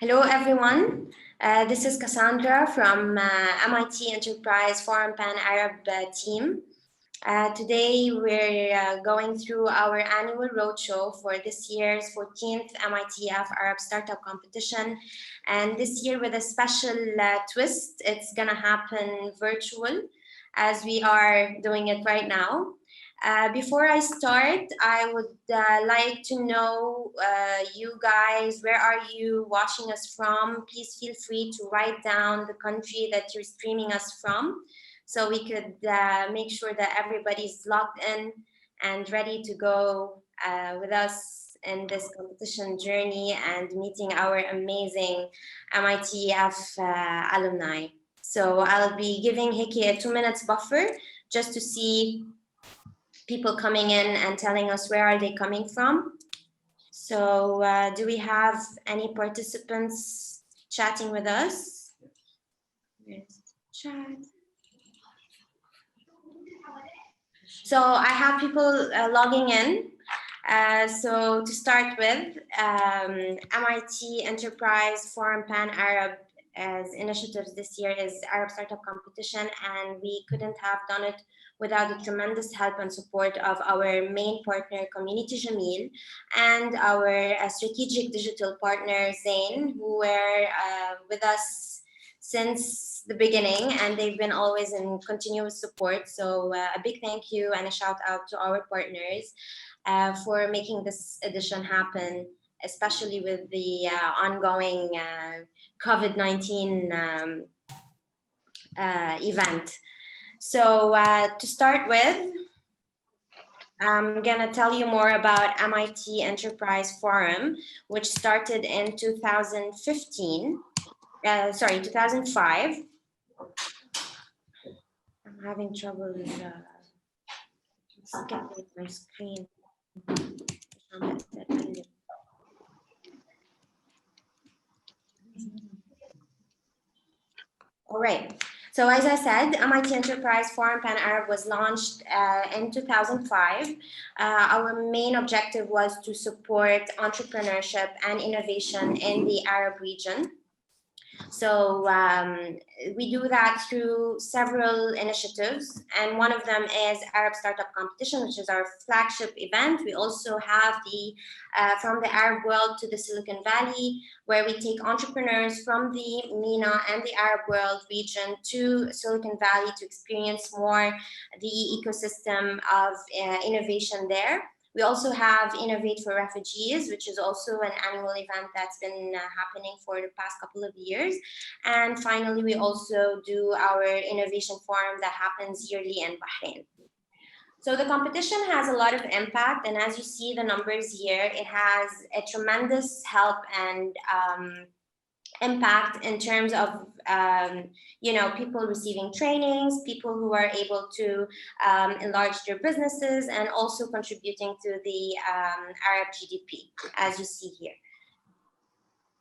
Hello, everyone. This is Cassandra from MIT Enterprise Forum Pan-Arab team. Today, we're going through our annual roadshow for this year's 14th MITF Arab Startup Competition. And this year with a special twist, it's gonna happen virtual as we are doing it right now. Before I start, I would like to know you guys, where are you watching us from? Please feel free to write down the country that you're streaming us from, so we could make sure that everybody's logged in and ready to go with us in this competition journey and meeting our amazing MITF alumni. So I'll be giving Hiki a 2 minutes buffer just to see people coming in and telling us where are they coming from. So do we have any participants chatting with us? Where's chat? So I have people logging in. So to start with, MIT Enterprise Forum Pan-Arab as initiatives this year is Arab Startup Competition, and we couldn't have done it without the tremendous help and support of our main partner, Community Jameel, and our strategic digital partner, Zain, who were with us since the beginning, and they've been always in continuous support. So a big thank you and a shout out to our partners for making this edition happen, especially with the ongoing COVID-19 event. So to start with, I'm gonna tell you more about MIT Enterprise Forum, which started in 2005. I'm having trouble with skipping my screen. All right. So as I said, MIT Enterprise Forum Pan-Arab was launched in 2005. Our main objective was to support entrepreneurship and innovation in the Arab region. So we do that through several initiatives, and one of them is Arab Startup Competition, which is our flagship event. We also have the From the Arab World to the Silicon Valley, where we take entrepreneurs from the MENA and the Arab world region to Silicon Valley to experience more the ecosystem of innovation there. We also have Innovate for Refugees, which is also an annual event that's been happening for the past couple of years. And finally, we also do our innovation forum that happens yearly in Bahrain. So the competition has a lot of impact, and as you see the numbers here, it has a tremendous help and impact in terms of people receiving trainings, people who are able to enlarge their businesses, and also contributing to the Arab GDP, as you see here.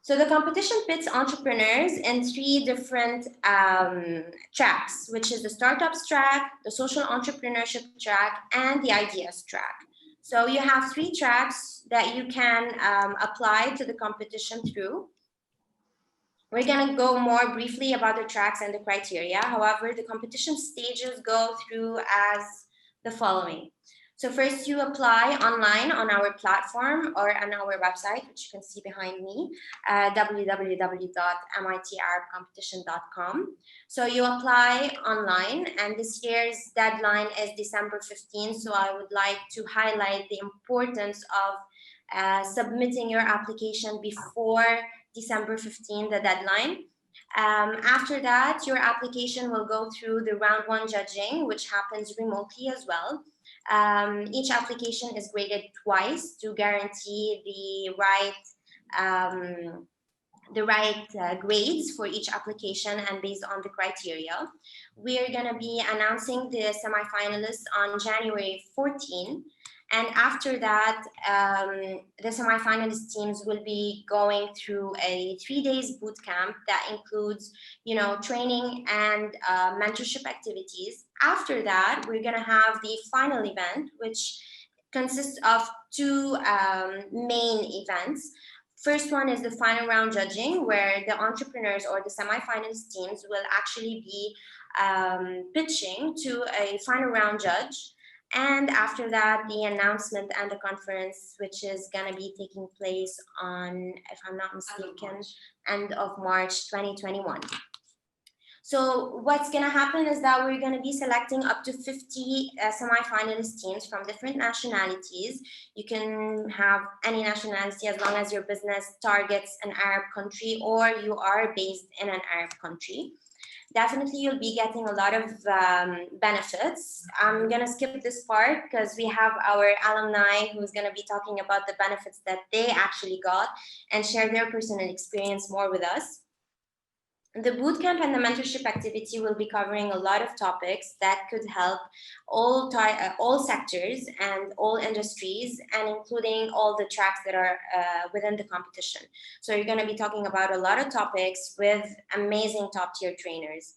So the competition pits entrepreneurs in 3 different tracks, which is the startups track, the social entrepreneurship track, and the ideas track. So you have 3 tracks that you can apply to the competition through. We're going to go more briefly about the tracks and the criteria. However, the competition stages go through as the following. So first, you apply online on our platform or on our website, which you can see behind me, www.mitarabcompetition.com. So you apply online, and this year's deadline is December 15th. So I would like to highlight the importance of submitting your application before December 15th, the deadline. After that, your application will go through the round 1 judging, which happens remotely as well. Each application is graded twice to guarantee the right grades for each application and based on the criteria. We are going to be announcing the semifinalists on January 14. And after that, the semifinalist teams will be going through a 3 days boot camp that includes, training and mentorship activities. After that, we're going to have the final event, which consists of 2 main events. First one is the final round judging, where the entrepreneurs or the semi-finalist teams will actually be pitching to a final round judge. And after that, the announcement and the conference, which is going to be taking place on, if I'm not mistaken, end of March 2021. So what's going to happen is that we're going to be selecting up to 50 semi-finalist teams from different nationalities. You can have any nationality as long as your business targets an Arab country or you are based in an Arab country. Definitely, you'll be getting a lot of benefits. I'm going to skip this part because we have our alumni who's going to be talking about the benefits that they actually got and share their personal experience more with us. The bootcamp and the mentorship activity will be covering a lot of topics that could help all sectors and all industries, and including all the tracks that are within the competition. So you're going to be talking about a lot of topics with amazing top-tier trainers.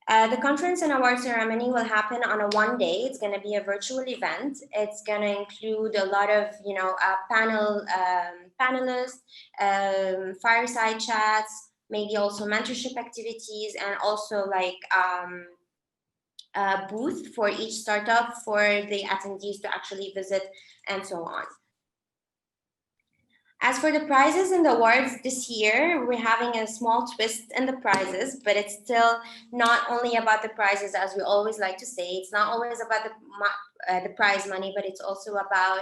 The conference and award ceremony will happen on a one day. It's going to be a virtual event. It's going to include a lot of, panelists, fireside chats, maybe also mentorship activities, and also like a booth for each startup for the attendees to actually visit, and so on. As for the prizes and the awards this year, we're having a small twist in the prizes, but it's still not only about the prizes, as we always like to say. It's not always about the prize money, but it's also about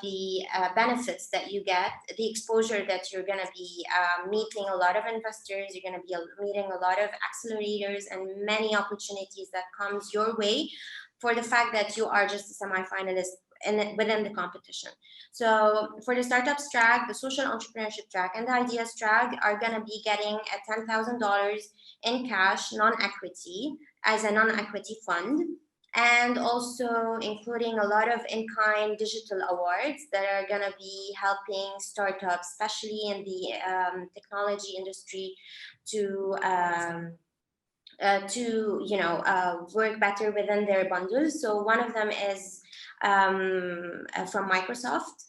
the benefits that you get, the exposure that you're going to be meeting a lot of investors, you're going to be meeting a lot of accelerators and many opportunities that comes your way for the fact that you are just a semi-finalist within the competition. So for the startups track, the social entrepreneurship track, and the ideas track are going to be getting a $10,000 in cash, non-equity, as a non-equity fund, and also including a lot of in-kind digital awards that are going to be helping startups, especially in the technology industry, to work better within their bundles. So one of them is from Microsoft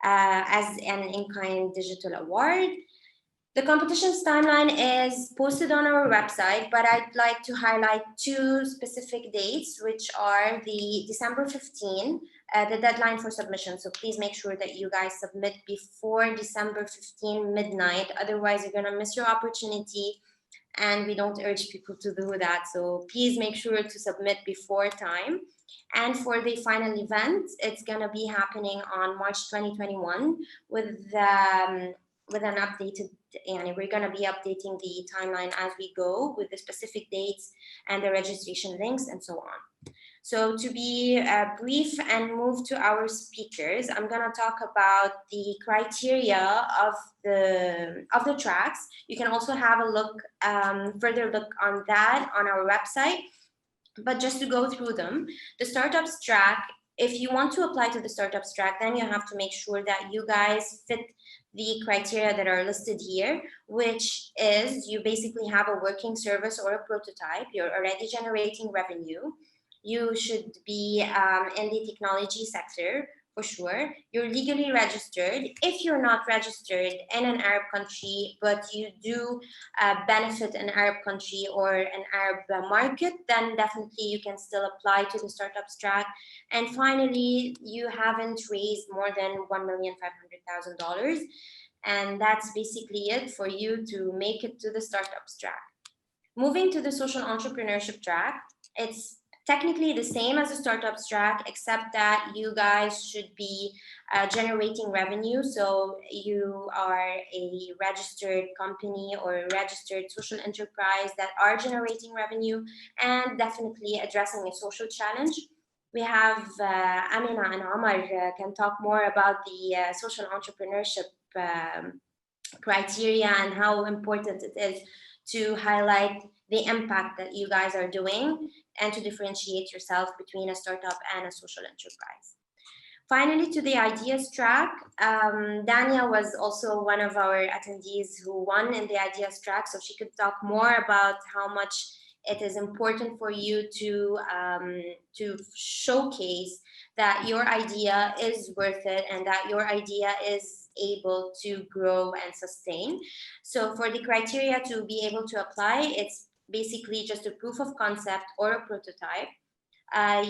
as an in-kind digital award. The competition's timeline is posted on our website, but I'd like to highlight two specific dates, which are the December 15, the deadline for submission. So please make sure that you guys submit before December 15 midnight. Otherwise, you're going to miss your opportunity, and we don't urge people to do that. So please make sure to submit before time. And for the final event, it's going to be happening on March 2021 with an updated, and we're going to be updating the timeline as we go with the specific dates and the registration links and so on. So to be brief and move to our speakers, I'm going to talk about the criteria of the tracks. You can also have a look, further look on that on our website. But just to go through them, the startups track, if you want to apply to the startups track, then you have to make sure that you guys fit the criteria that are listed here, which is you basically have a working service or a prototype, you're already generating revenue, you should be in the technology sector for sure, you're legally registered. If you're not registered in an Arab country, but you do benefit an Arab country or an Arab market, then definitely you can still apply to the startups track. And finally, you haven't raised more than $1,500,000. And that's basically it for you to make it to the startups track. Moving to the social entrepreneurship track, it's technically the same as the startups track, except that you guys should be generating revenue. So you are a registered company or a registered social enterprise that are generating revenue and definitely addressing a social challenge. We have Amina and Omar can talk more about the social entrepreneurship criteria and how important it is to highlight the impact that you guys are doing and to differentiate yourself between a startup and a social enterprise. Finally, to the ideas track, Dania was also one of our attendees who won in the ideas track, so she could talk more about how much it is important for you to showcase that your idea is worth it and that your idea is able to grow and sustain. So for the criteria to be able to apply, it's basically just a proof of concept or a prototype.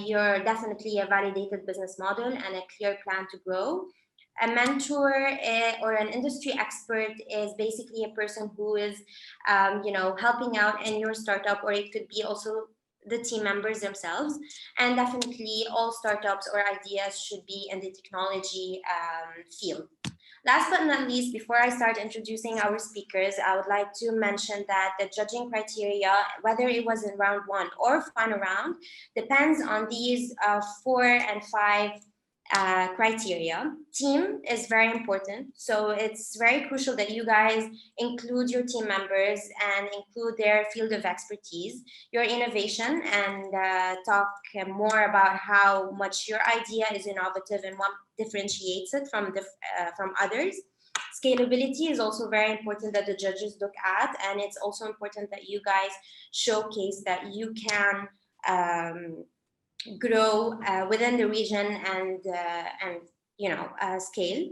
You're definitely a validated business model and a clear plan to grow. A mentor or an industry expert is basically a person who is, helping out in your startup, or it could be also the team members themselves. And definitely all startups or ideas should be in the technology field. Last but not least, before I start introducing our speakers, I would like to mention that the judging criteria, whether it was in round 1 or final round, depends on these 4 and 5 criteria. Team is very important. So it's very crucial that you guys include your team members and include their field of expertise, your innovation, and talk more about how much your idea is innovative and what differentiates it from others. Scalability is also very important that the judges look at, and it's also important that you guys showcase that you can grow within the region and scale.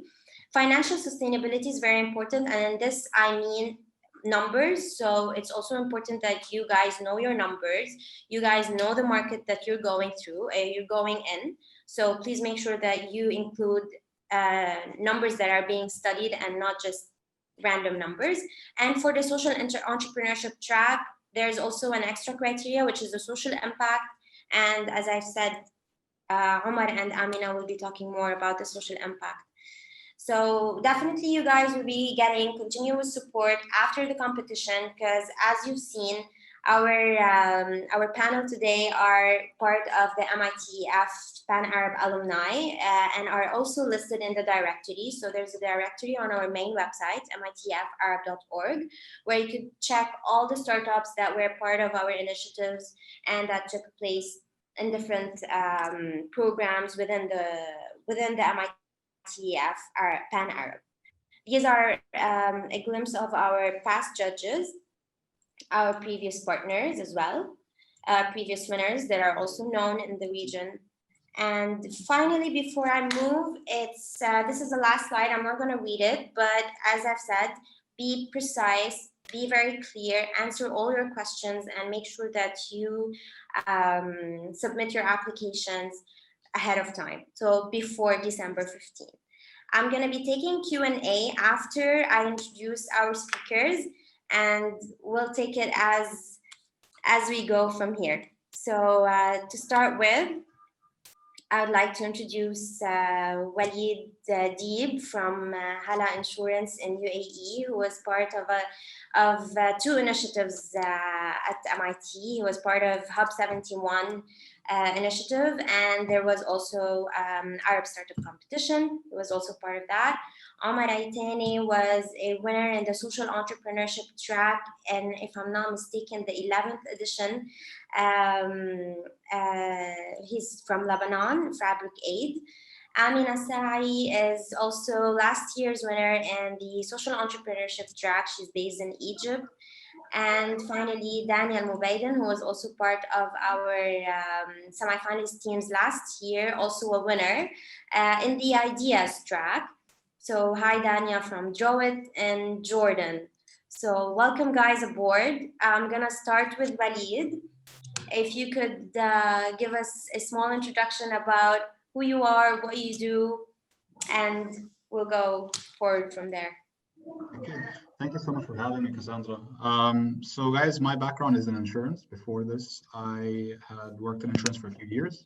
Financial sustainability is very important, and in this I mean numbers. So it's also important that you guys know your numbers, you guys know the market that you're going through, you're going in. So please make sure that you include numbers that are being studied and not just random numbers. And for the social entrepreneurship track, there's also an extra criteria, which is the social impact. And as I've said, Omar and Amina will be talking more about the social impact. So definitely you guys will be getting continuous support after the competition, because as you've seen, our panel today are part of the MITF Pan-Arab Alumni and are also listed in the directory. So there's a directory on our main website, mitfarab.org, where you could check all the startups that were part of our initiatives and that took place in different programs within the MITF Pan-Arab. These are a glimpse of our past judges, our previous partners as well, previous winners that are also known in the region. And finally, before I move, it's this is the last slide. I'm not going to read it, but as I've said, be precise, be very clear, answer all your questions, and make sure that you submit your applications ahead of time, so before December 15th. I'm going to be taking Q&A after I introduce our speakers, and we'll take it as we go from here. So to start with, I would like to introduce Walid Deeb from Hala Insurance in UAE, who was part of 2 initiatives at MIT. He was part of Hub 71 initiative, and there was also Arab Startup Competition. He was also part of that. Omar Itani was a winner in the social entrepreneurship track, and if I'm not mistaken, the 11th edition. He's from Lebanon, FabricAid. Amina Sa'i is also last year's winner in the social entrepreneurship track. She's based in Egypt. And finally, Daniel Mubaiden, who was also part of our semi-finalist teams last year, also a winner in the Ideas track. So hi, Dania from Jowett in Jordan. So welcome guys aboard. I'm gonna start with Walid. If you could give us a small introduction about who you are, what you do, and we'll go forward from there. Okay, thank you so much for having me, Cassandra. So guys, my background is in insurance. Before this, I had worked in insurance for a few years.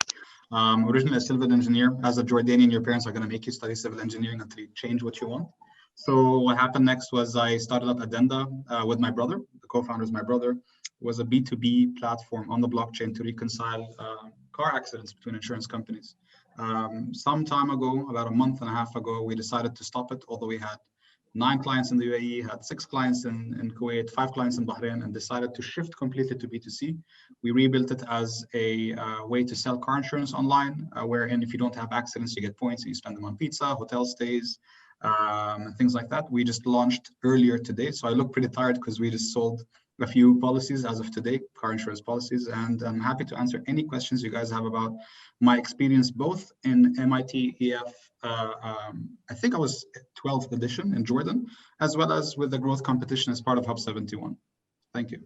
Originally a civil engineer. As a Jordanian, your parents are going to make you study civil engineering until you change what you want. So what happened next was I started up Addenda with my brother. The co-founder is my brother. It was a B2B platform on the blockchain to reconcile car accidents between insurance companies. Some time ago, about a month and a half ago, we decided to stop it, although we had 9 clients in the UAE, had 6 clients in Kuwait, 5 clients in Bahrain, and decided to shift completely to B2C. We rebuilt it as a way to sell car insurance online, wherein if you don't have accidents, you get points and you spend them on pizza, hotel stays, and things like that. We just launched earlier today, so I look pretty tired because we just sold a few policies as of today, car insurance policies, and I'm happy to answer any questions you guys have about my experience both in MIT EF, I think I was 12th edition in Jordan, as well as with the growth competition as part of Hub 71. Thank you.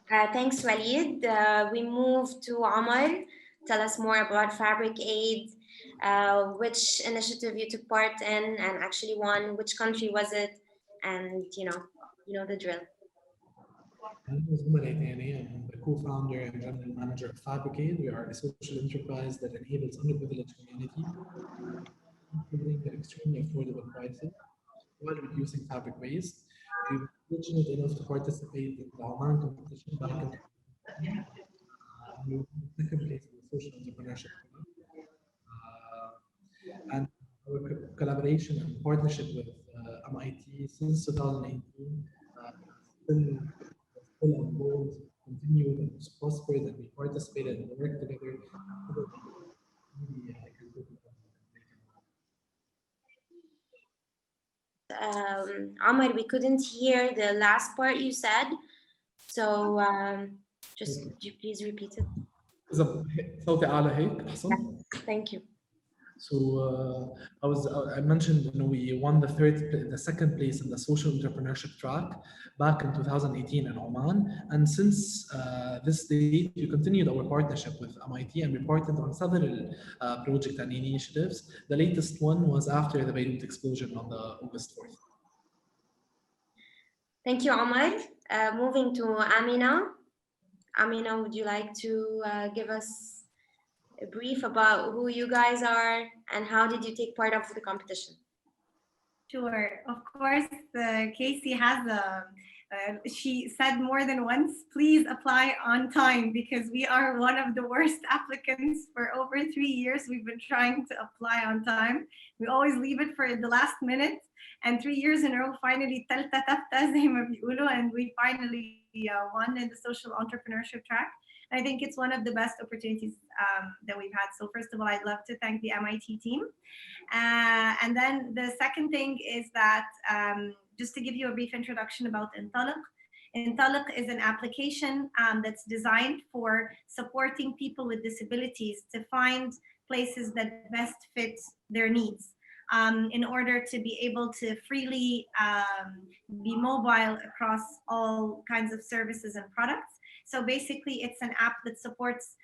Thanks, Walid. We move to Omar. Tell us more about FabricAid, which initiative you took part in and actually won, which country was it, and you know the drill. My name is Omar Itani. I'm the co-founder and general manager of FabricAid. We are a social enterprise that enables underprivileged communities, including at extremely affordable prices, while reducing fabric waste. We were fortunate enough to participate in the Oman competition back in we won second place in the social entrepreneurship. And our collaboration and partnership with MIT since 2018 still on board, continued and was prospered, and we participated and worked together. Omar, we couldn't hear the last part you said, so just could you please repeat it? صوتي أعلى هيك أحسن؟ Thank you. So I mentioned, we won the second place in the social entrepreneurship track back in 2018 in Oman, and since this date we continued our partnership with MIT and we partnered on several projects and initiatives. The latest one was after the Beirut explosion on the August 4th. Thank you, Omar. Moving to Amina. Amina, would you like to give us a brief about who you guys are and how did you take part of the competition? Sure, of course, Casey has she said more than once, please apply on time, because we are one of the worst applicants. For over 3 years we've been trying to apply on time. We always leave it for the last minute, and 3 years in a row finally تالتة تابتة زي ما بيقولوا, and we finally won in the social entrepreneurship track. I think it's one of the best opportunities that we've had. So first of all, I'd love to thank the MIT team. And then the second thing is that just to give you a brief introduction about Untitled. Untitled is an application that's designed for supporting people with disabilities to find places that best fit their needs in order to be able to freely be mobile across all kinds of services and products. So basically, it's an app that supports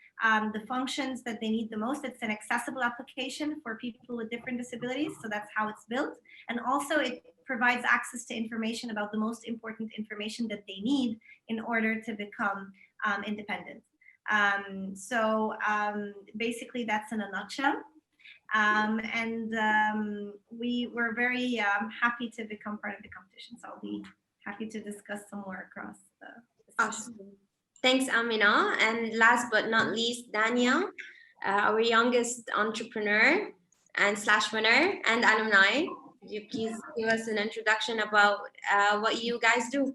the functions that they need the most. It's an accessible application for people with different disabilities. So that's how it's built. And also it provides access to information about the most important information that they need in order to become independent. Basically, that's in a nutshell. We were very happy to become part of the competition. So I'll be happy to discuss some more across the Awesome. Thanks, Amina. And last but not least, Dania, our youngest entrepreneur and / winner and alumni. Could you please give us an introduction about what you guys do?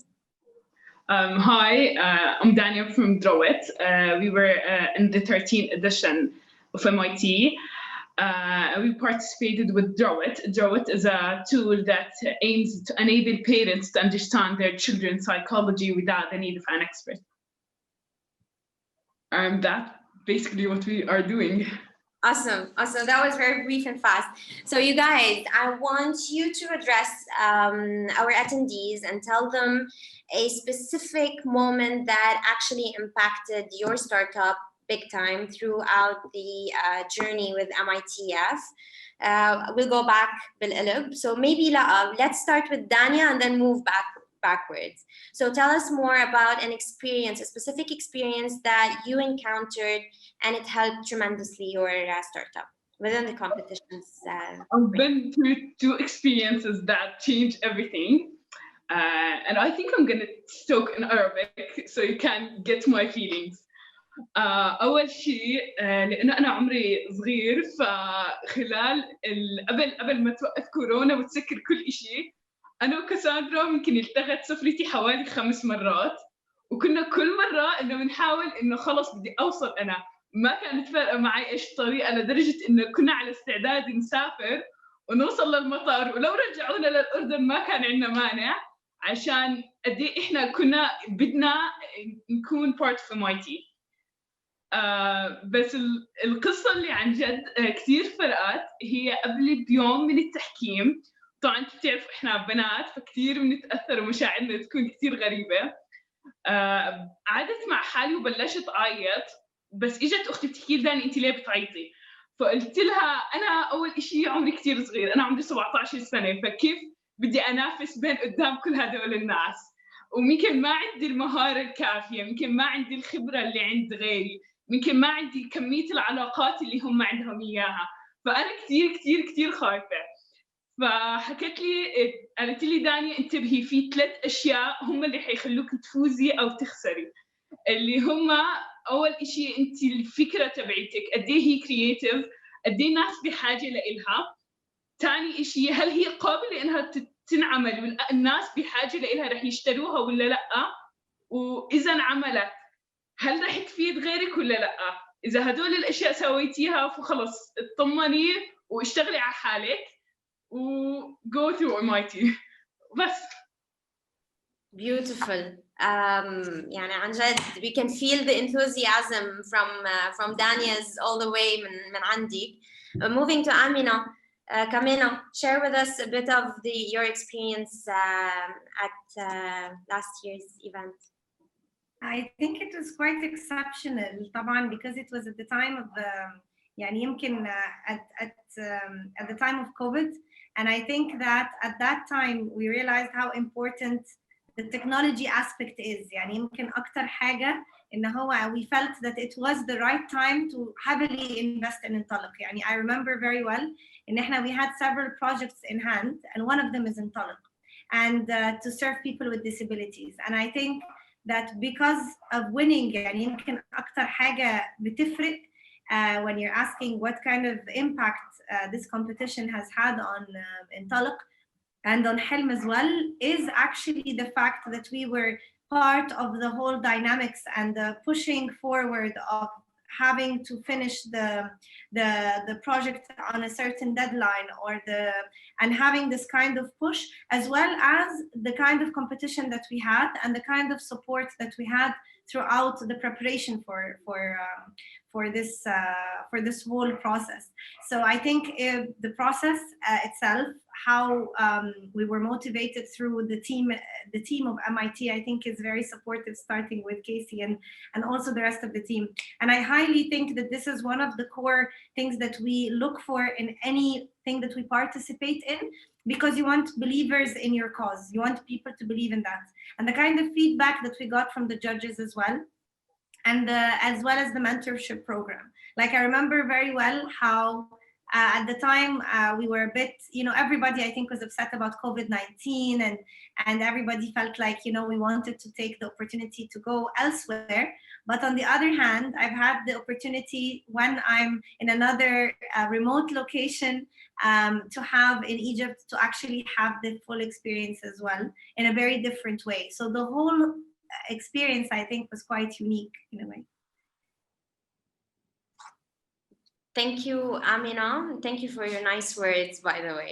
Hi, I'm Dania from Drawit. We were in the 13th edition of MIT. We participated with Drawit. Drawit is a tool that aims to enable parents to understand their children's psychology without the need of an expert. That's basically what we are doing. Awesome. That was very brief and fast. So you guys, I want you to address our attendees and tell them a specific moment that actually impacted your startup big time throughout the journey with MITF. We'll go back بالقلب. So maybe let's start with Dania and then move backwards. So tell us more about an experience, a specific experience that you encountered and it helped tremendously your startup within the competitions. I've been through 2 experiences that changed everything. And I think I'm gonna talk in Arabic so you can get my feelings. أول شيء لأنه أنا عمري صغير، فخلال قبل ما توقف كورونا وتسكر كل شيء، أنا وكاساندرا ممكن التغت سفرتي حوالي 5 مرات، وكنا كل مرة إنه بنحاول إنه خلص بدي أوصل أنا، ما كانت فارقة معي إيش الطريقة، لدرجة إنه كنا على استعداد نسافر ونوصل للمطار، ولو رجعونا للأردن ما كان عندنا مانع، عشان قد ايه احنا كنا بدنا نكون part of MIT. بس القصة اللي عن جد كثير فرقت هي قبل بيوم من التحكيم. طبعا انتم بتعرفوا احنا بنات فكثير بنتاثر ومشاعرنا تكون كثير غريبة. قعدت مع حالي وبلشت اعيط، بس اجت اختي بتحكي لي داني انت ليه بتعيطي؟ فقلت لها انا اول شيء عمري كثير صغير، انا عمري 17 سنة، فكيف بدي انافس بين قدام كل هدول الناس؟ وممكن ما عندي المهارة الكافية، ممكن ما عندي الخبرة اللي عند غيري، ممكن ما عندي كمية العلاقات اللي هم عندهم إياها، فأنا كثير كثير كثير خايفة. فحكت لي قالت لي دانيا انتبهي، في 3 أشياء هم اللي حيخلوك تفوزي أو تخسري، اللي هم أول شيء أنت الفكرة تبعتك قد إيه هي كرييتيف، قد إيه الناس بحاجة لإلها. ثاني شيء هل هي قابلة إنها تنعمل والناس بحاجة لإلها رح يشتروها ولا لأ، وإذا انعملت هل رح تفيد غيرك ولا لأ؟ إذا هدول الأشياء سويتيها فخلص اطمني واشتغلي على حالك و go through MIT. بس. Beautiful. يعني عن جد we can feel the enthusiasm from Dania's all the way من عندي. Moving to Amina. Kamina, share with us a bit of your experience at last year's event. I think it was quite exceptional طبعا because it was at the time of يعني يمكن at the time of COVID, and I think that at that time we realized how important the technology aspect is. يعني يمكن أكتر حاجة إن هو we felt that it was the right time to heavily invest in انطلق. يعني I remember very well إن إحنا we had several projects in hand and one of them is انطلق, and to serve people with disabilities. And I think that because of winning يعني يمكن أكتر حاجة بتفرق when you're asking what kind of impact this competition has had on انطلق and on Helm as well, is actually the fact that we were part of the whole dynamics and the pushing forward of having to finish the project on a certain deadline, or and having this kind of push, as well as the kind of competition that we had and the kind of support that we had throughout the preparation for this whole process. So I think the process itself, how we were motivated through the team of MIT, I think is very supportive, starting with Casey and also the rest of the team. And I highly think that this is one of the core things that we look for in anything that we participate in, because you want believers in your cause. You want people to believe in that. And the kind of feedback that we got from the judges as well, and as well as the mentorship program. Like I remember very well how at the time we were a bit, everybody I think was upset about COVID-19, and everybody felt like, we wanted to take the opportunity to go elsewhere. But on the other hand, I've had the opportunity when I'm in another remote location to have in Egypt to actually have the full experience as well in a very different way. So the whole experience I think was quite unique in a way. Thank you, Amina. Thank you for your nice words, by the way.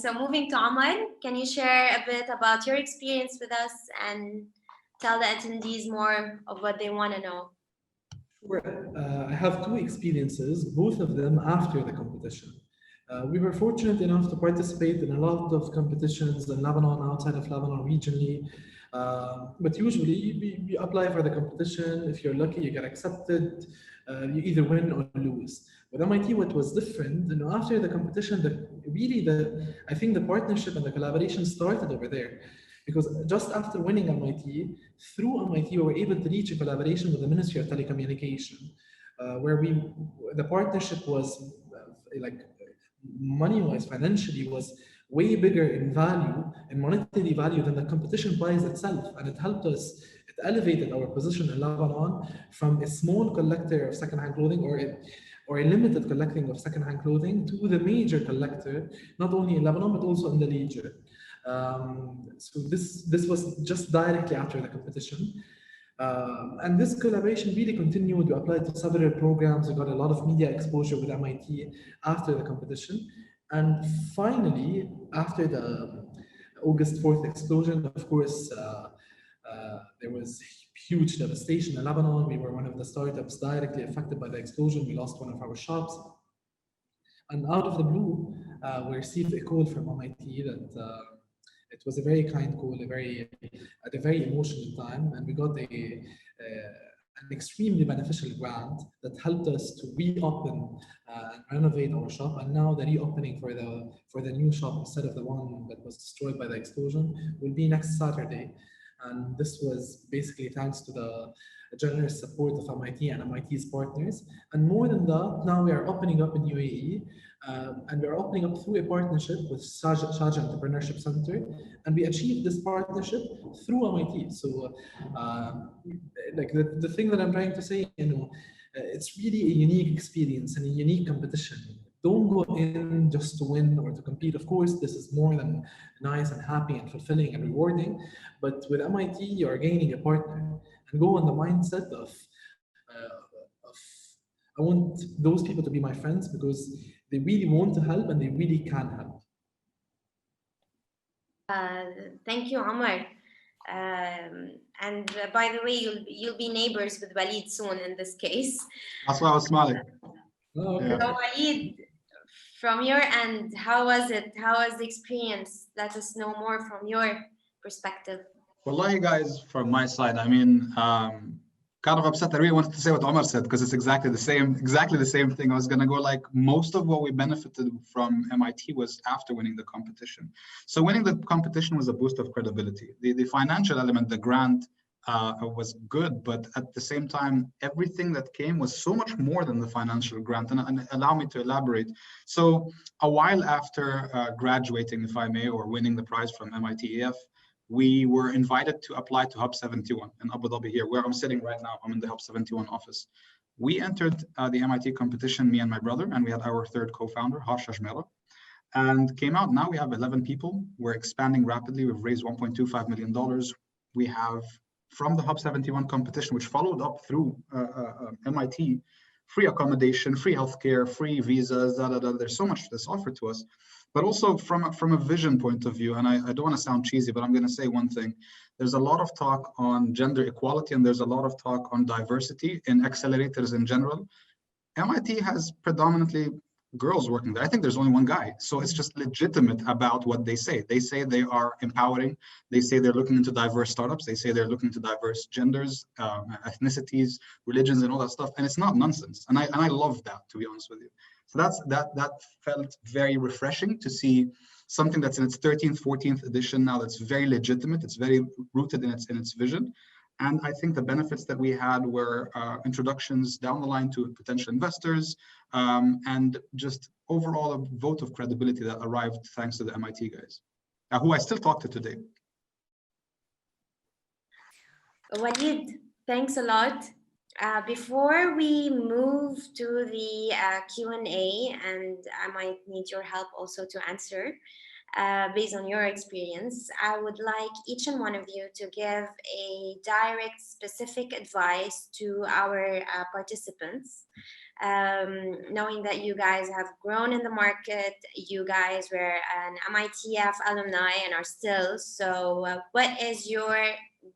So moving to Omar, can you share a bit about your experience with us and tell the attendees more of what they want to know? Sure. I have 2 experiences, both of them after the competition. We were fortunate enough to participate in a lot of competitions in Lebanon, outside of Lebanon, regionally. But usually we apply for the competition. If you're lucky, you get accepted. You either win or lose. With MIT, what was different, after the competition, I think the partnership and the collaboration started over there. Because just after winning MIT, through MIT, we were able to reach a collaboration with the Ministry of Telecommunication, where the partnership was like money-wise, financially, was way bigger in value, in monetary value, than the competition prize itself. And it helped us, it elevated our position in Lebanon from a small collector of secondhand clothing or a limited collecting of secondhand clothing to the major collector, not only in Lebanon, but also in the region. So this was just directly after the competition. And this collaboration really continued. We applied to several programs. We got a lot of media exposure with MIT after the competition. And finally, after August 4th explosion, of course, there was huge devastation in Lebanon. We were one of the startups directly affected by the explosion. We lost one of our shops. And out of the blue, we received a call from MIT that it was a very kind call, at a very emotional time, and we got an extremely beneficial grant that helped us to reopen and renovate our shop. And now the reopening for the new shop, instead of the one that was destroyed by the explosion, will be next Saturday. And this was basically thanks to the generous support of MIT and MIT's partners. And more than that, now we are opening up in UAE, and we're opening up through a partnership with Sharjah Entrepreneurship Center. And we achieved this partnership through MIT. So like the thing that I'm trying to say, it's really a unique experience and a unique competition. Don't go in just to win or to compete. Of course, this is more than nice and happy and fulfilling and rewarding. But with MIT, you are gaining a partner, and go on the mindset of I want those people to be my friends because they really want to help and they really can help. Thank you, Omar. And by the way, you'll be neighbors with Walid soon in this case. That's why I was smiling. Oh, okay. Yeah. So Walid, from your end, how was it? How was the experience? Let us know more from your perspective. Well, you guys, from my side, I mean, kind of upset. I really wanted to say what Omar said because it's exactly the same thing. I was gonna go like most of what we benefited from MIT was after winning the competition. So winning the competition was a boost of credibility. The financial element, the grant, was good, but at the same time, everything that came was so much more than the financial grant. And allow me to elaborate. So a while after graduating, if I may, or winning the prize from MITEF, we were invited to apply to Hub 71 in Abu Dhabi here, where I'm sitting right now. I'm in the Hub 71 office. We entered the MIT competition, me and my brother, and we had our third co-founder, Harsha Shmera, and came out. Now we have 11 people. We're expanding rapidly. We've raised $1.25 million. We have, from the Hub 71 competition, which followed up through MIT, free accommodation, free healthcare, free visas, There's so much that's offered to us. But also from a vision point of view, and I don't want to sound cheesy, but I'm going to say one thing. There's a lot of talk on gender equality, and there's a lot of talk on diversity in accelerators in general. MIT has predominantly girls working there. I think there's only one guy. So it's just legitimate about what they say. They say they are empowering. They say they're looking into diverse startups. They say they're looking into diverse genders, ethnicities, religions, and all that stuff. And it's not nonsense. And I love that, to be honest with you. So that felt very refreshing to see something that's in its 13th, 14th edition now that's very legitimate. It's very rooted in its vision. And I think the benefits that we had were introductions down the line to potential investors, and just overall a vote of credibility that arrived thanks to the MIT guys, who I still talk to today. Walid, thanks a lot. Before we move to the Q&A, and I might need your help also to answer, based on your experience, I would like each and one of you to give a direct, specific advice to our participants, knowing that you guys have grown in the market, you guys were an MITF alumni and are still, so what is your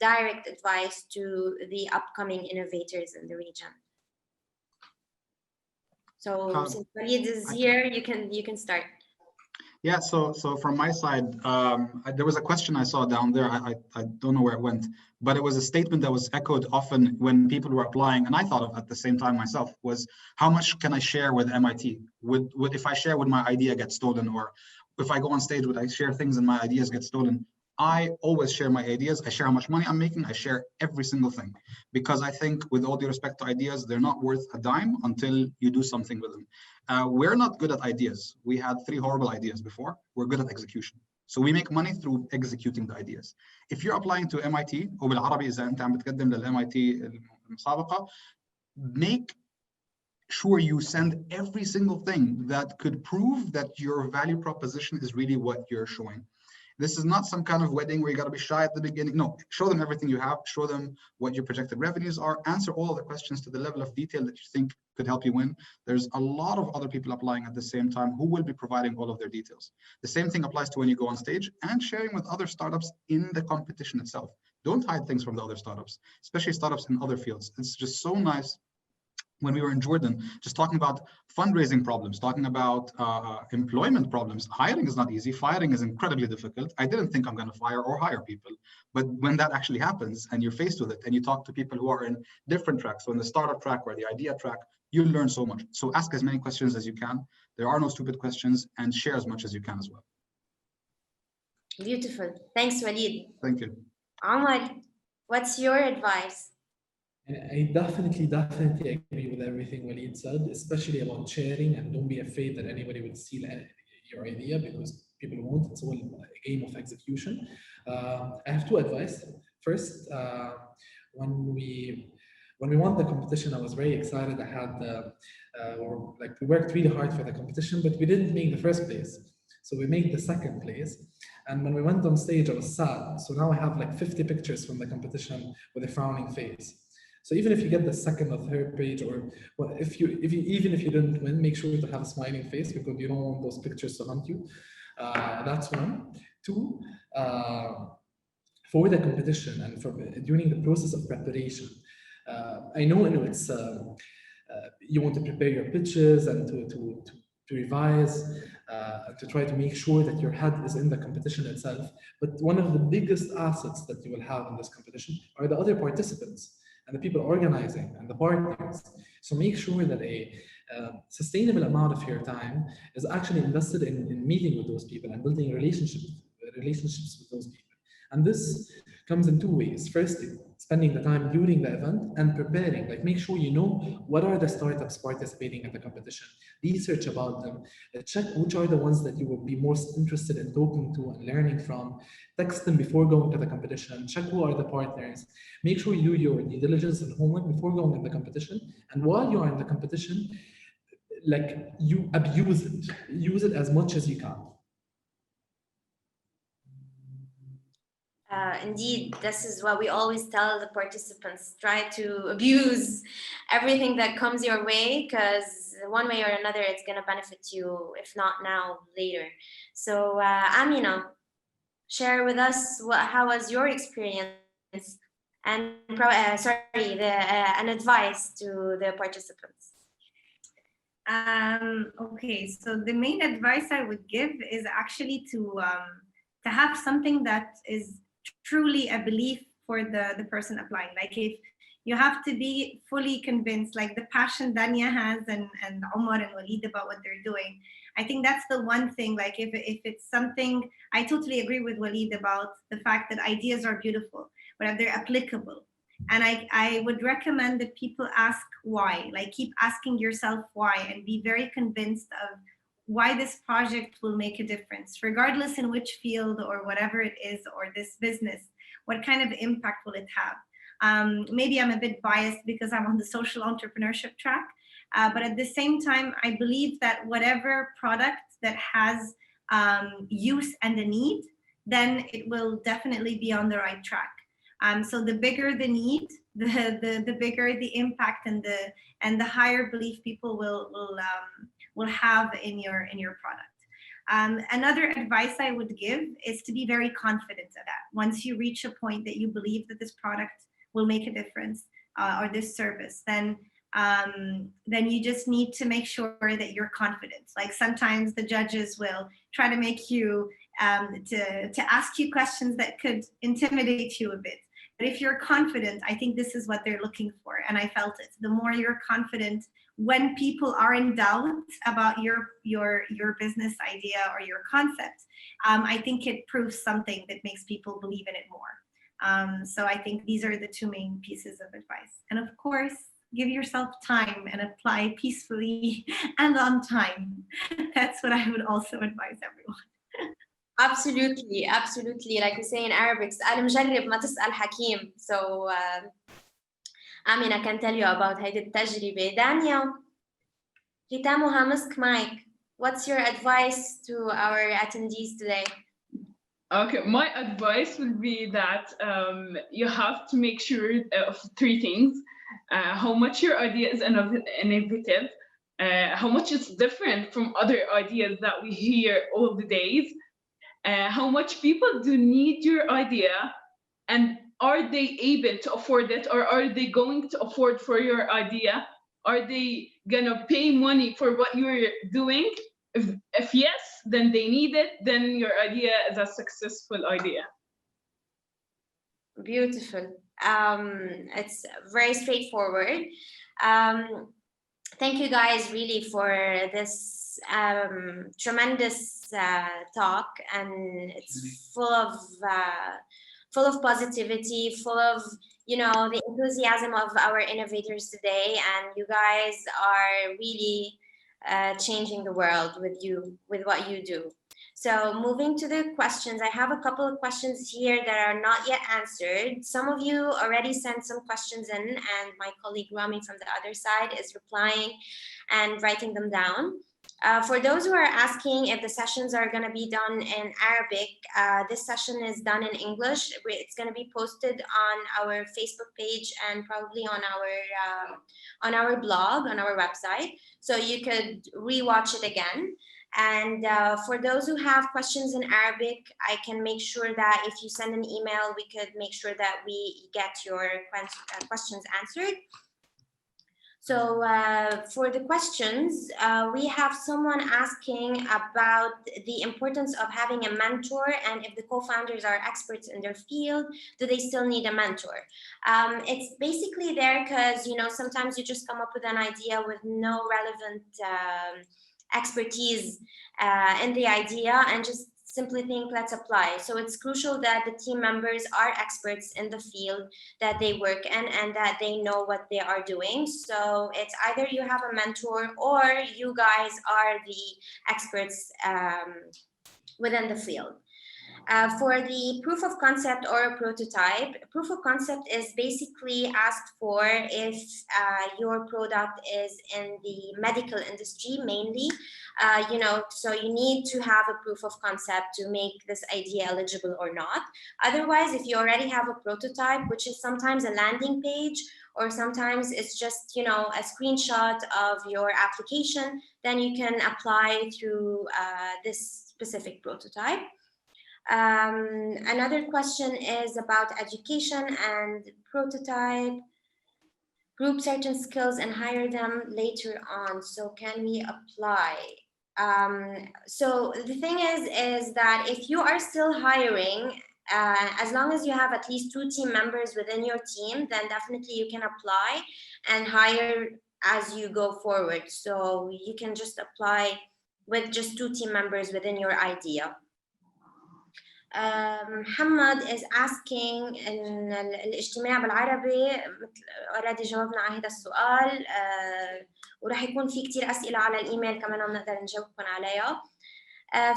direct advice to the upcoming innovators in the region? So since Walid is here, you can start. Yeah, so from my side, there was a question I saw down there. I don't know where it went, but it was a statement that was echoed often when people were applying, and I thought of at the same time myself, was how much can I share with MIT? If I share, would my idea get stolen? Or if I go on stage, would I share things and my ideas get stolen? I always share my ideas. I share how much money I'm making. I share every single thing, because I think, with all due respect to ideas, they're not worth a dime until you do something with them. We're not good at ideas. We had 3 horrible ideas before. We're good at execution. So we make money through executing the ideas. If you're applying to MIT, وبالعربي إذا أنت عم بتقدم للMIT المسابقة, make sure you send every single thing that could prove that your value proposition is really what you're showing. This is not some kind of wedding where you got to be shy at the beginning. No, show them everything you have, show them what your projected revenues are, answer all the questions to the level of detail that you think could help you win. There's a lot of other people applying at the same time who will be providing all of their details. The same thing applies to when you go on stage and sharing with other startups in the competition itself. Don't hide things from the other startups, especially startups in other fields. It's just so nice. When we were in Jordan, just talking about fundraising problems, talking about employment problems. Hiring is not easy. Firing is incredibly difficult. I didn't think I'm going to fire or hire people. But when that actually happens and you're faced with it and you talk to people who are in different tracks, so in the startup track or the idea track, you'll learn so much. So ask as many questions as you can. There are no stupid questions, and share as much as you can as well. Beautiful. Thanks, Walid. Thank you. Omar, what's your advice? And I definitely agree with everything Walid said, especially about sharing, and don't be afraid that anybody will steal your idea, because people won't. It's all a game of execution. I have two advice. First, when we won the competition, I was very excited. I had we worked really hard for the competition, but we didn't make the first place. So we made the second place. And when we went on stage, I was sad. So now I have like 50 pictures from the competition with a frowning face. So even if you get the second or third page, or well, even if you didn't win, make sure to have a smiling face, because you don't want those pictures to haunt you. That's one. Two, for the competition and during the process of preparation, I know it's you want to prepare your pitches and to revise, to try to make sure that your head is in the competition itself. But one of the biggest assets that you will have in this competition are the other participants and the people organizing and the partners. So make sure that a sustainable amount of your time is actually invested in meeting with those people and building relationships with those people. And this comes in two ways. First, spending the time during the event and preparing, like make sure you know what are the startups participating in the competition, research about them, check which are the ones that you will be most interested in talking to and learning from, text them before going to the competition, check who are the partners, make sure you do your due diligence and homework before going in the competition. And while you are in the competition, like you use it as much as you can. Indeed, this is what we always tell the participants. Try to abuse everything that comes your way, because one way or another, it's going to benefit you, if not now, later. So, Amina, share with us how was your experience, and an advice to the participants. Okay, so the main advice I would give is actually to have something that is truly a belief for the person applying. Like if you have to be fully convinced, like the passion Dania has and Omar and Walid about what they're doing. I think that's the one thing, like if it's something, I totally agree with Walid about the fact that ideas are beautiful, but if they're applicable. And I would recommend that people ask why, like keep asking yourself why, and be very convinced of why this project will make a difference, regardless in which field or whatever it is, or this business, what kind of impact will it have? Maybe I'm a bit biased because I'm on the social entrepreneurship track, but at the same time, I believe that whatever product that has use and a need, then it will definitely be on the right track. So the bigger the need, the bigger the impact, and the higher belief people will have in your product. Another advice I would give is to be very confident of that. Once you reach a point that you believe that this product will make a difference, or this service, then you just need to make sure that you're confident. Like sometimes the judges will try to make you to ask you questions that could intimidate you a bit. But if you're confident, I think this is what they're looking for, and I felt it. The more you're confident, when people are in doubt about your business idea or your concept, I think it proves something that makes people believe in it more. So I think these are the two main pieces of advice. And of course, give yourself time and apply peacefully and on time. That's what I would also advise everyone. Absolutely. Like we say in Arabic, اسأل مجرب ما تسأل حكيم. So Amina can tell you about هيدي التجربة. Dania, ختامها مسك معك. What's your advice to our attendees today? Okay, my advice would be that you have to make sure of three things: how much your idea is innovative, how much it's different from other ideas that we hear all the days, how much people do need your idea, and are they able to afford it, or are they going to afford for your idea? Are they gonna pay money for what you're doing? If yes, then they need it, then your idea is a successful idea. Beautiful. It's very straightforward. Thank you guys really for this tremendous talk, and it's full of positivity, full of, you know, the enthusiasm of our innovators today, and you guys are really changing the world with what you do. So moving to the questions, I have a couple of questions here that are not yet answered. Some of you already sent some questions in, and my colleague Rami from the other side is replying and writing them down. For those who are asking if the sessions are going to be done in Arabic, this session is done in English. It's going to be posted on our Facebook page and probably on our blog, on our website, so you could rewatch it again. And for those who have questions in Arabic, I can make sure that if you send an email, we could make sure that we get your questions answered. So for the questions, we have someone asking about the importance of having a mentor, and if the co-founders are experts in their field, do they still need a mentor? It's basically there because, you know, sometimes you just come up with an idea with no relevant expertise in the idea and just simply think, let's apply. So it's crucial that the team members are experts in the field that they work in and that they know what they are doing. So it's either you have a mentor or you guys are the experts within the field. For the proof of concept or a prototype, proof of concept is basically asked for if your product is in the medical industry mainly, you know, so you need to have a proof of concept to make this idea eligible or not. Otherwise, if you already have a prototype, which is sometimes a landing page, or sometimes it's just, you know, a screenshot of your application, then you can apply through this specific prototype. Another question is about education and prototype. Group certain skills and hire them later on. So can we apply? So the thing is that if you are still hiring, as long as you have at least 2 team members within your team, then definitely you can apply and hire as you go forward. So you can just apply with just 2 team members within your idea. محمد is asking إن الاجتماع بالعربي already جاوبنا على هذا السؤال وراح يكون في كتير أسئلة على الإيميل كمان بنقدر نجاوبكم عليها.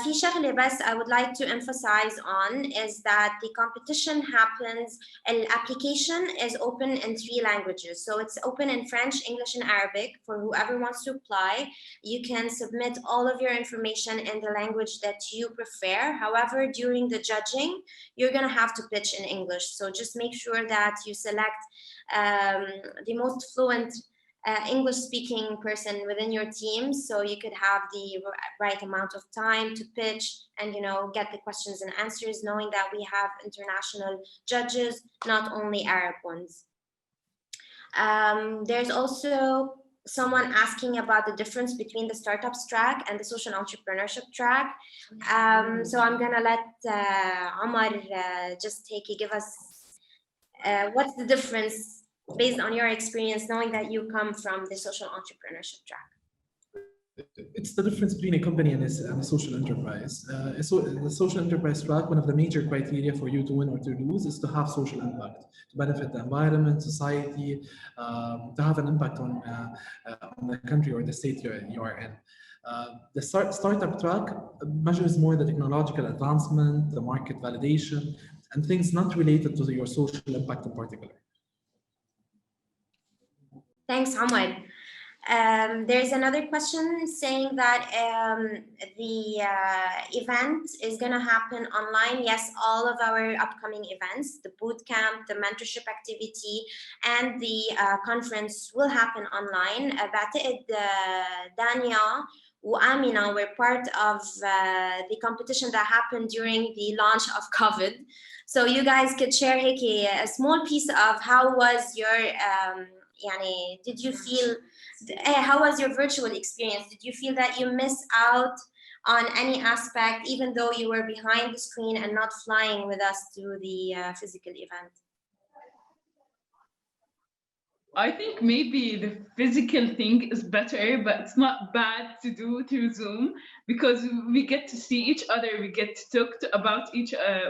في شغلة بس I would like to emphasize on is that the competition happens, the application is open in 3 languages. So it's open in French, English, and Arabic for whoever wants to apply. You can submit all of your information in the language that you prefer. However, during the judging, you're going to have to pitch in English. So just make sure that you select the most fluent English-speaking person within your team, so you could have the right amount of time to pitch and, you know, get the questions and answers, knowing that we have international judges, not only Arab ones. There's also someone asking about the difference between the startups track and the social entrepreneurship track. So I'm gonna let Omar just give us what's the difference based on your experience, knowing that you come from the social entrepreneurship track. It's the difference between a company and a social enterprise. The social enterprise track, one of the major criteria for you to win or to lose is to have social impact, to benefit the environment, society, to have an impact on the country or the state you are in. The startup track measures more the technological advancement, the market validation, and things not related to your social impact in particular. Thanks, Omar. There's another question saying that the event is going to happen online. Yes, all of our upcoming events, the bootcamp, the mentorship activity, and the conference will happen online. بعتقد Dania وAmina were part of the competition that happened during the launch of COVID. So you guys could share a small piece of how was your did you feel, how was your virtual experience? Did you feel that you missed out on any aspect, even though you were behind the screen and not flying with us to the physical event? I think maybe the physical thing is better, but it's not bad to do through Zoom because we get to see each other, we get to talk about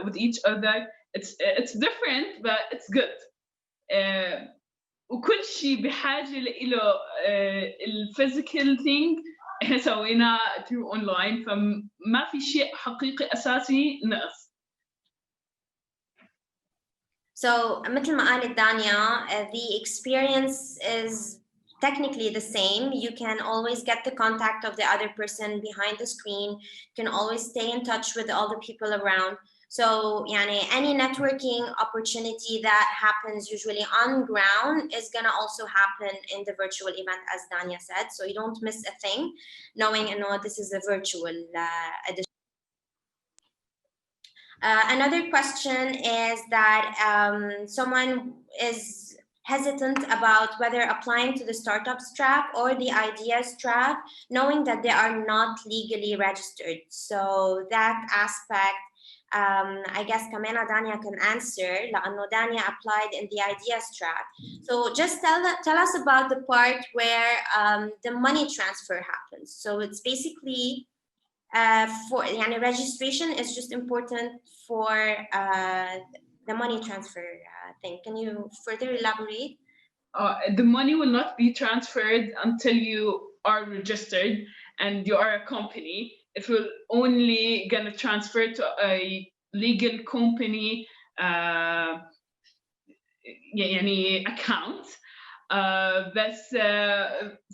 with each other. It's different, but it's good. وكل شيء بحاجة له الفيزيكال ثينج سوينا through online, فما في شيء حقيقي أساسي نقص. So مثل ما قالت دانيا, the experience is technically the same. You can always get the contact of the other person behind the screen. You can always stay in touch with all the people around. So any networking opportunity that happens usually on ground is going to also happen in the virtual event, as Dania said. So you don't miss a thing, knowing this is a virtual edition. Another question is that someone is hesitant about whether applying to the startups track or the ideas track, knowing that they are not legally registered. So that aspect, I guess Kamena Dania can answer. لأنه Dania applied in the ideas track. So just tell us about the part where the money transfer happens. So it's basically for registration is just important for the money transfer thing. Can you further elaborate? The money will not be transferred until you are registered and you are a company. It will only gonna transfer to a legal company account. But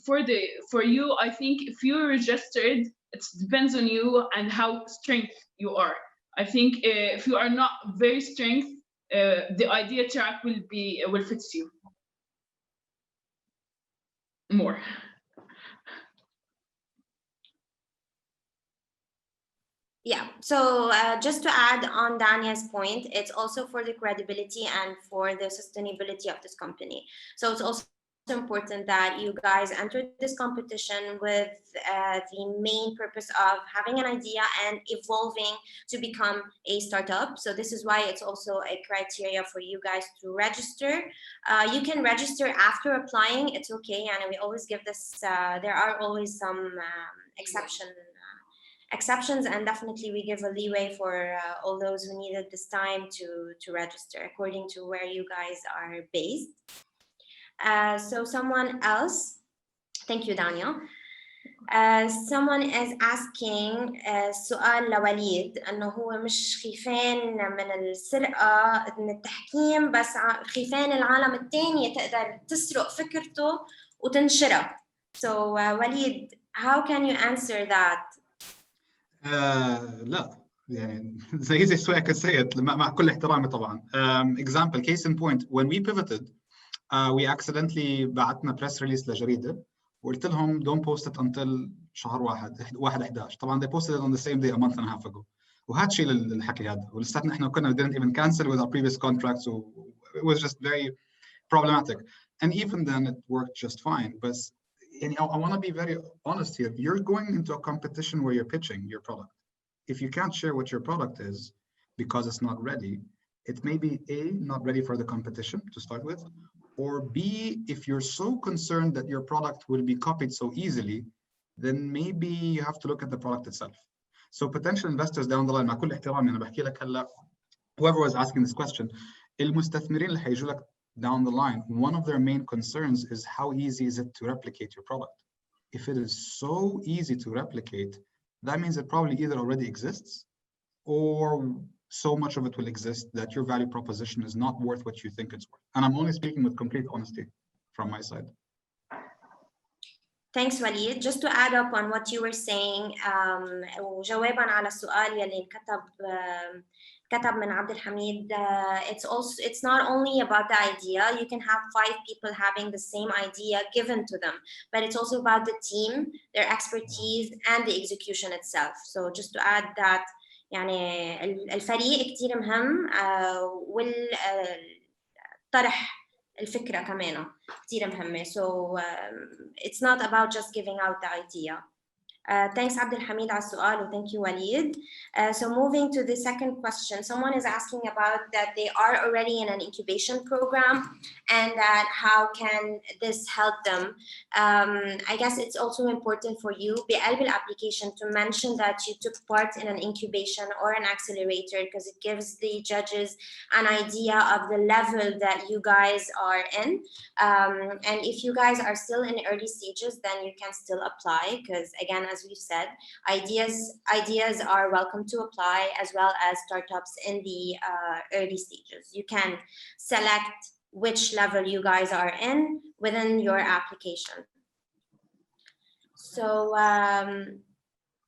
for you, I think if you're registered, it depends on you and how strength you are. I think if you are not very strength, the idea track will fit you more. Yeah, so just to add on Dania's point, it's also for the credibility and for the sustainability of this company. So it's also important that you guys enter this competition with the main purpose of having an idea and evolving to become a startup. So this is why it's also a criteria for you guys to register. You can register after applying, it's okay, and we always give this, there are always some exceptions, and definitely we give a leeway for all those who needed this time to register according to where you guys are based. So someone else, thank you Daniel. Someone is asking سؤال لوليد انه هو مش خيفان من السرقة من التحكيم، بس خيفان العالم الثانية تقدر تسرق فكرته وتنشرها. So Walid, how can you answer that? لا زي السؤال كسيت مع كل احترامي طبعا. Example, case in point, when we pivoted, we accidentally بعتنا press release لجريدة وقلت لهم don't post it until شهر 1/11. طبعا they posted it on the same day a month and a half ago. وهذا الشيء الحكي هذا، ولساتنا احنا كنا didn't even cancel with our previous contracts, so it was just very problematic. And even then it worked just fine. But I want to be very honest here. You're going into a competition where you're pitching your product. If you can't share what your product is because it's not ready, it may be A, not ready for the competition to start with, or B, if you're so concerned that your product will be copied so easily, then maybe you have to look at the product itself. So potential investors down the line, مع كل احترامي أنا بحكي لك هلا, whoever was asking this question, المستثمرين اللي حيجوا لك down the line, one of their main concerns is how easy is it to replicate your product. If it is so easy to replicate, that means it probably either already exists or so much of it will exist that your value proposition is not worth what you think it's worth. And I'm only speaking with complete honesty from my side. Thanks, Walid. Just to add up on what you were saying, وجوابا على السؤال يلي كتب من عبد الحميد, it's not only about the idea. You can have 5 people having the same idea given to them, but it's also about the team, their expertise, and the execution itself. So just to add that, يعني الفريق كتير مهم, والطرح الفكرة كمان كتير مهمة. So it's not about just giving out the idea. Thanks Abdul Hamid على السؤال, and thank you Walid. So moving to the second question, someone is asking about that they are already in an incubation program and that how can this help them. I guess it's also important for you بقلب الapplication to mention that you took part in an incubation or an accelerator, because it gives the judges an idea of the level that you guys are in. And if you guys are still in early stages, then you can still apply, because again, as we've said, ideas are welcome to apply, as well as startups in the early stages. You can select which level you guys are in within your application. So,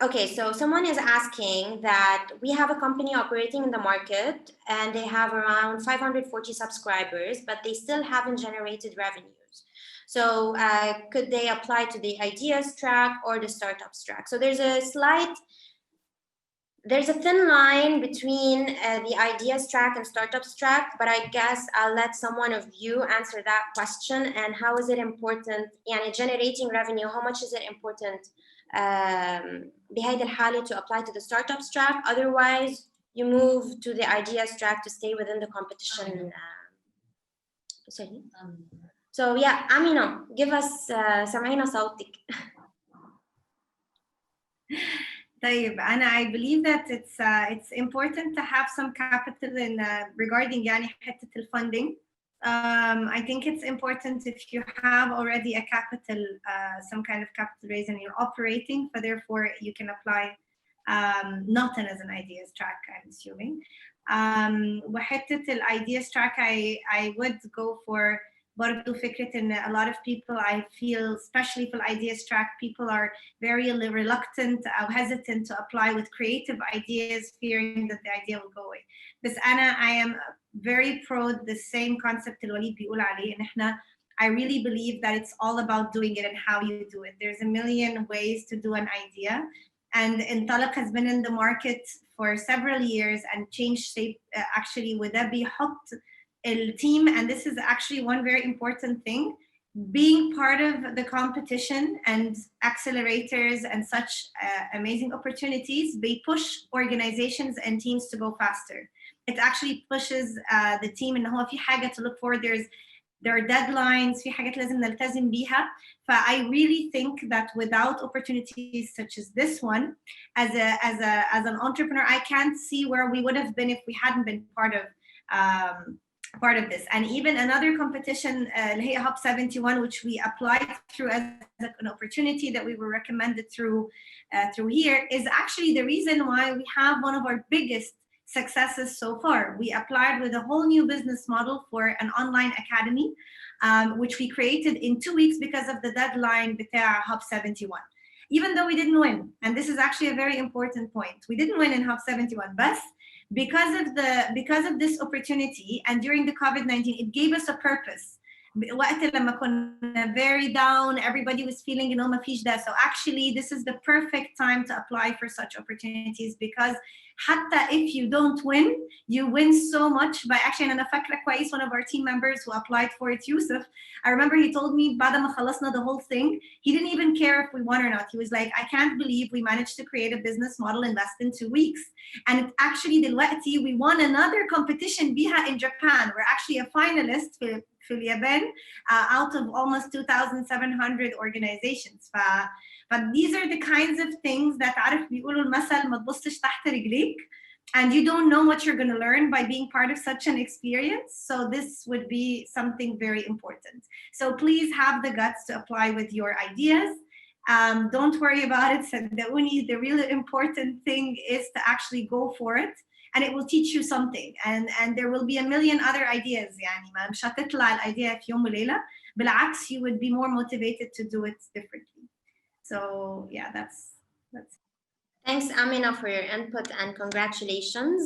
okay, so someone is asking that we have a company operating in the market and they have around 540 subscribers, but they still haven't generated revenues. So could they apply to the ideas track or the startups track? So there's a thin line between the ideas track and startups track, but I guess I'll let someone of you answer that question. And how is it important, يعني generating revenue, how much is it important بهيدي الحالة to apply to the startups track? Otherwise, you move to the ideas track to stay within the competition. Sorry. So yeah, Amina, give us سمعينا صوتك. طيب, I believe that it's important to have some capital in regarding يعني حتة الfunding. I think it's important if you have already a capital, some kind of capital raise, and you're operating, but therefore you can apply not as an ideas track, I'm assuming. وحتة ideas track, I would go for برضو فكرة إن a lot of people, I feel, especially for ideas track, people are very reluctant or hesitant to apply with creative ideas, fearing that the idea will go away. بس أنا, I am very pro the same concept اللي وليد بيقول عليه, إن إحنا, I really believe that it's all about doing it and how you do it. There's a million ways to do an idea, and Intalaq has been in the market for several years and changed shape actually وده بيحط team, and this is actually one very important thing, being part of the competition and accelerators and such amazing opportunities, they push organizations and teams to go faster. It actually pushes the team إنه هو في حاجة to look for. There are deadlines, في حاجات لازم نلتزم بيها. I really think that without opportunities such as this one, as an entrepreneur, I can't see where we would have been if we hadn't been part of this. And even another competition, Hub 71, which we applied through as an opportunity that we were recommended through here, is actually the reason why we have one of our biggest successes so far. We applied with a whole new business model for an online academy, which we created in 2 weeks because of the deadline بتاع Hub 71. Even though we didn't win, and this is actually a very important point, we didn't win in Hub 71, but because of this opportunity, and during the COVID-19, it gave us a purpose. وقت لما كنا very down, everybody was feeling ما فيش ده. So actually, this is the perfect time to apply for such opportunities, because حتى if you don't win, you win so much by actually. أنا فاكرة كويس, one of our team members who applied for it, Yusuf, I remember he told me بعد ما خلصنا the whole thing, he didn't even care if we won or not. He was like, I can't believe we managed to create a business model in less than 2 weeks. And it actually دلوقتي we won another competition بيها in Japan. We're actually a finalist في اليابان out of almost 2,700 organizations. But these are the kinds of things that عارف بيقولوا المثل ما تبصش تحت رجليك, and you don't know what you're going to learn by being part of such an experience. So this would be something very important. So please have the guts to apply with your ideas. Don't worry about it. The really important thing is to actually go for it, and it will teach you something. And there will be a million other ideas. يعني مش هتطلع الidea في يوم وليلة. بالعكس, you would be more motivated to do it differently. So yeah, that's. Thanks, Amina, for your input and congratulations.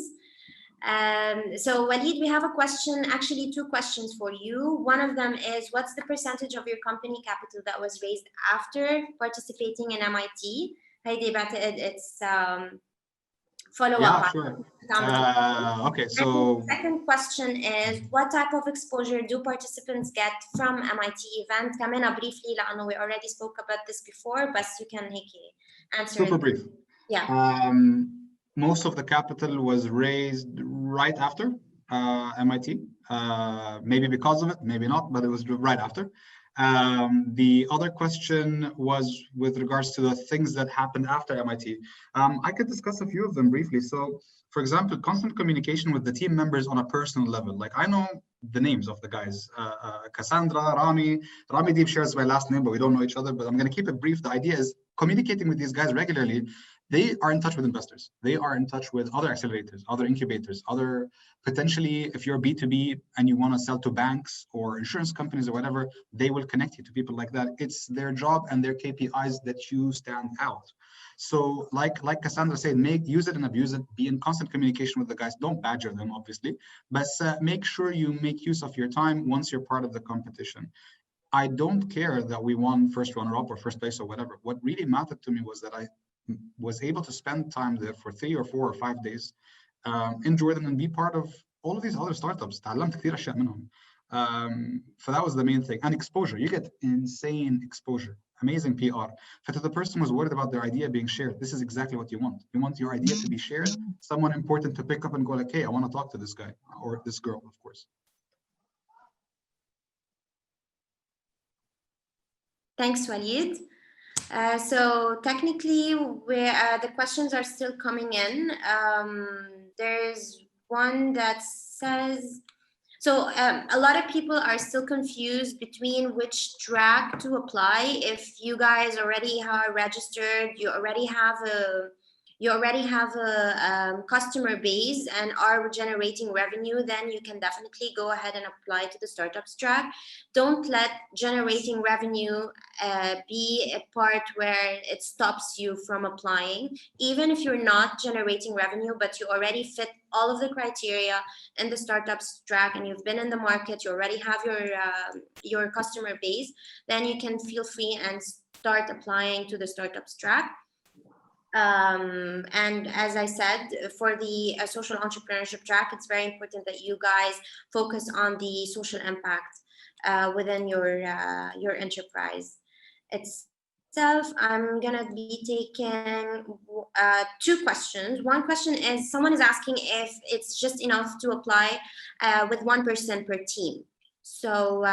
So Walid, we have a question, actually 2 questions for you. One of them is, what's the percentage of your company capital that was raised after participating in MIT? Heidi, it's follow-up. Yeah, sure. Okay, so the second question is, what type of exposure do participants get from MIT event? Kamina, briefly, we already spoke about this before, but you can answer super it. brief. Yeah. Most of the capital was raised right after MIT. Maybe because of it, maybe not, but it was right after. The other question was with regards to the things that happened after MIT. I could discuss a few of them briefly. So, for example, constant communication with the team members on a personal level. Like, I know the names of the guys, Cassandra, Rami Deep shares my last name, but we don't know each other, but I'm going to keep it brief. The idea is communicating with these guys regularly. They are in touch with investors. They are in touch with other accelerators, other incubators, other potentially, if you're B2B and you want to sell to banks or insurance companies or whatever, they will connect you to people like that. It's their job and their KPIs that you stand out. So like Cassandra said, use it and abuse it, be in constant communication with the guys. Don't badger them, obviously, but make sure you make use of your time once you're part of the competition. I don't care that we won first runner-up or first place or whatever. What really mattered to me was that I was able to spend time there for 3 or 4 or 5 days in Jordan and be part of all of these other startups. تعلمت كثير أشياء منهم. So that was the main thing. And exposure. You get insane exposure, amazing PR. But the person was worried about their idea being shared. This is exactly what you want. You want your idea to be shared, someone important to pick up and go like, hey, I want to talk to this guy or this girl, of course. Thanks, Walid. So technically, the questions are still coming in. There's one that says, so a lot of people are still confused between which track to apply. If you guys already are registered, you already have a customer base and are generating revenue, then you can definitely go ahead and apply to the startups track. Don't let generating revenue be a part where it stops you from applying. Even if you're not generating revenue, but you already fit all of the criteria in the startups track and you've been in the market, you already have your customer base, then you can feel free and start applying to the startups track. And as I said, for the social entrepreneurship track, it's very important that you guys focus on the social impact within your enterprise itself. I'm gonna be taking 2 questions. One question is, someone is asking if it's just enough to apply with 1 person per team. So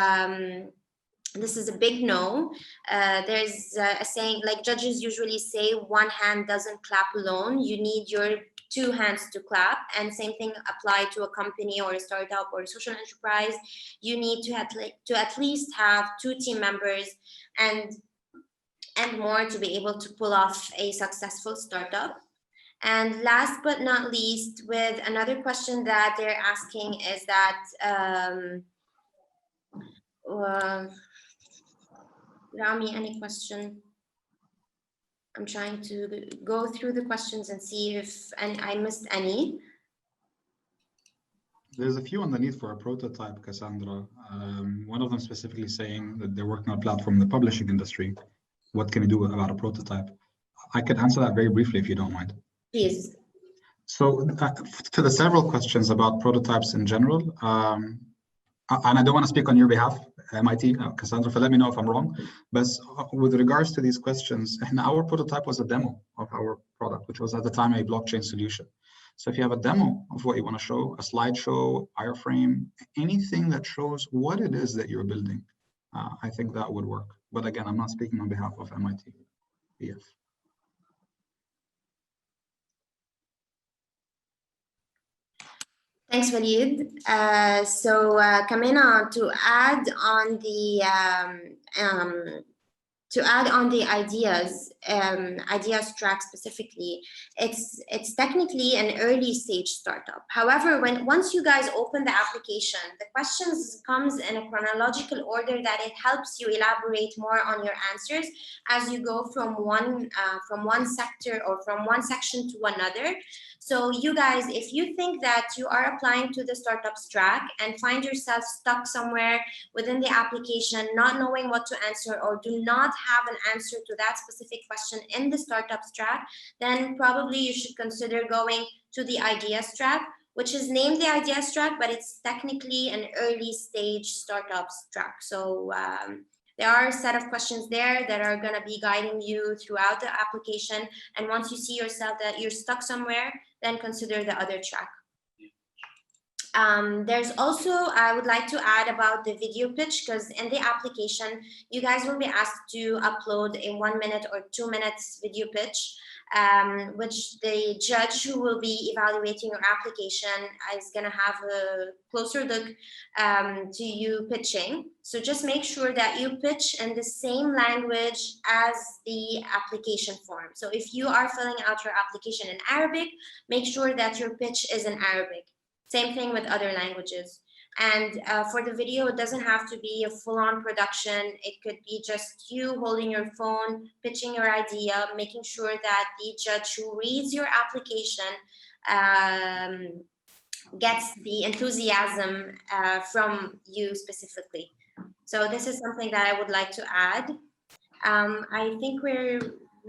this is a big no. There's a saying, like judges usually say, 1 hand doesn't clap alone. You need your 2 hands to clap, and same thing apply to a company or a startup or a social enterprise. You need to at least have 2 team members and more to be able to pull off a successful startup. And last but not least, with another question that they're asking is that Rami, any question? I'm trying to go through the questions and see if I missed any. There's a few on the need for a prototype, Cassandra. One of them specifically saying that they're working on a platform in the publishing industry. What can we do about a prototype? I could answer that very briefly if you don't mind. Please. So to the several questions about prototypes in general, and I don't want to speak on your behalf, MIT, Cassandra, let me know if I'm wrong. But with regards to these questions, and our prototype was a demo of our product, which was at the time a blockchain solution. So if you have a demo of what you want to show, a slideshow, wireframe, anything that shows what it is that you're building, I think that would work. But again, I'm not speaking on behalf of MIT. BF. Thanks, Walid. So Kamina, to add on the to add on the ideas track specifically, it's technically an early stage startup. However, once you guys open the application, the questions comes in a chronological order that it helps you elaborate more on your answers as you go from one sector or from one section to another. So you guys, if you think that you are applying to the startups track and find yourself stuck somewhere within the application, not knowing what to answer, or do not have an answer to that specific question in the startups track, then probably you should consider going to the ideas track, which is named the ideas track, but it's technically an early stage startups track. So there are a set of questions there that are going to be guiding you throughout the application. And once you see yourself that you're stuck somewhere, then consider the other track. There's also, I would like to add about the video pitch, because in the application, you guys will be asked to upload a 1 minute or 2 minutes video pitch, which the judge who will be evaluating your application is going to have a closer look to you pitching. So just make sure that you pitch in the same language as the application form. So if you are filling out your application in Arabic, make sure that your pitch is in Arabic. Same thing with other languages. And for the video, it doesn't have to be a full-on production. It could be just you holding your phone, pitching your idea, making sure that the judge who reads your application gets the enthusiasm from you specifically. So this is something that I would like to add. I think we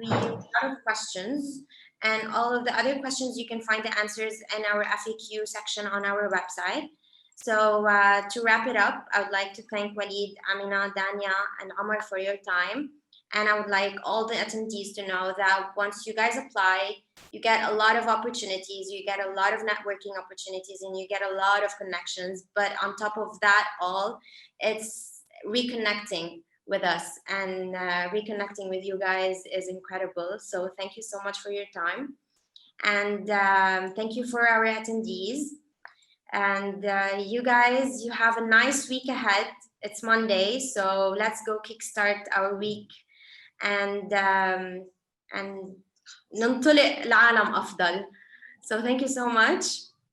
have a lot of questions. And all of the other questions, you can find the answers in our FAQ section on our website. So to wrap it up, I would like to thank Walid, Amina, Dania, and Omar for your time. And I would like all the attendees to know that once you guys apply, you get a lot of opportunities, you get a lot of networking opportunities, and you get a lot of connections. But on top of that all, it's reconnecting with us, and reconnecting with you guys is incredible. So thank you so much for your time, and thank you for our attendees. And you guys, you have a nice week ahead. It's Monday, so let's go kickstart our week and ننطلق لعالم أفضل. So thank you so much.